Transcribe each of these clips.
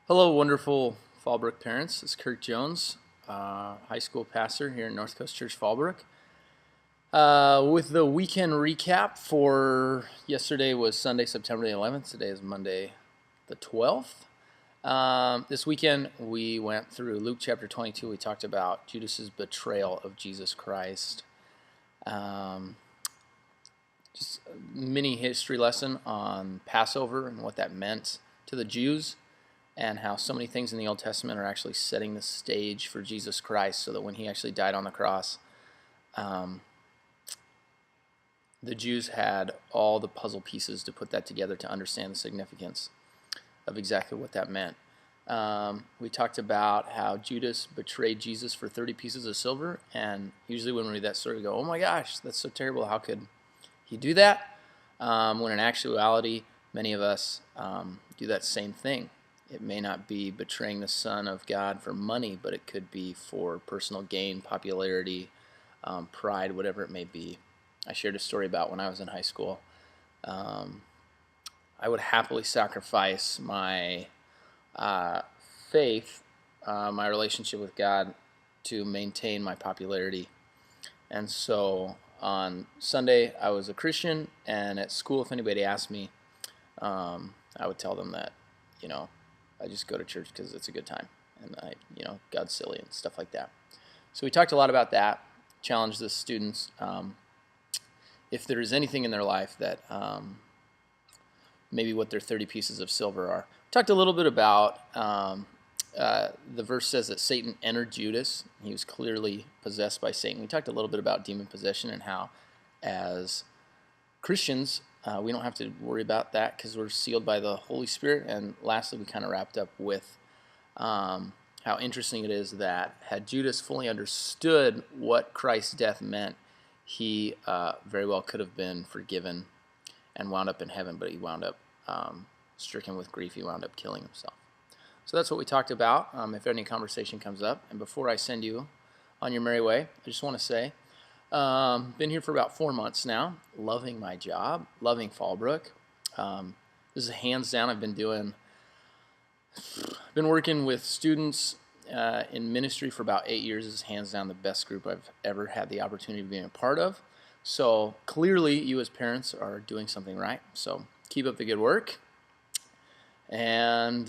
Hello, wonderful Fallbrook parents. It's Kirk Jones, high school pastor here in North Coast Church, Fallbrook. With the weekend recap for yesterday was Sunday, September the 11th. Today is Monday the 12th. This weekend we went through Luke chapter 22. We talked about Judas's betrayal of Jesus Christ. Just a mini history lesson on Passover and what that meant to the Jews, and how so many things in the Old Testament are actually setting the stage for Jesus Christ, so that when he actually died on the cross, the Jews had all the puzzle pieces to put that together to understand the significance of exactly what that meant. We talked about how Judas betrayed Jesus for 30 pieces of silver, and usually when we read that story we go, oh my gosh, that's so terrible, how could he do that? When in actuality, many of us do that same thing. It may not be betraying the Son of God for money, but it could be for personal gain, popularity, pride, whatever it may be. I shared a story about when I was in high school. I would happily sacrifice my faith, my relationship with God, to maintain my popularity. And so on Sunday, I was a Christian, and at school, if anybody asked me, I would tell them that, I just go to church because it's a good time, and God's silly and stuff like that. So we talked a lot about that, challenged the students. If there is anything in their life that maybe what their 30 pieces of silver are. Talked a little bit about, the verse says that Satan entered Judas. He was clearly possessed by Satan. We talked a little bit about demon possession and how, as Christians, we don't have to worry about that because we're sealed by the Holy Spirit. And lastly, we kind of wrapped up with how interesting it is that had Judas fully understood what Christ's death meant, he very well could have been forgiven and wound up in heaven, but he wound up stricken with grief. He wound up killing himself. So that's what we talked about. If any conversation comes up, and before I send you on your merry way, I just want to say, been here for about 4 months now, loving my job, loving Fallbrook. This is hands down. I've been working with students in ministry for about 8 years. This is hands down the best group I've ever had the opportunity of being a part of. So clearly, you as parents are doing something right. So keep up the good work, and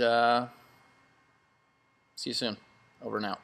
see you soon. Over and out.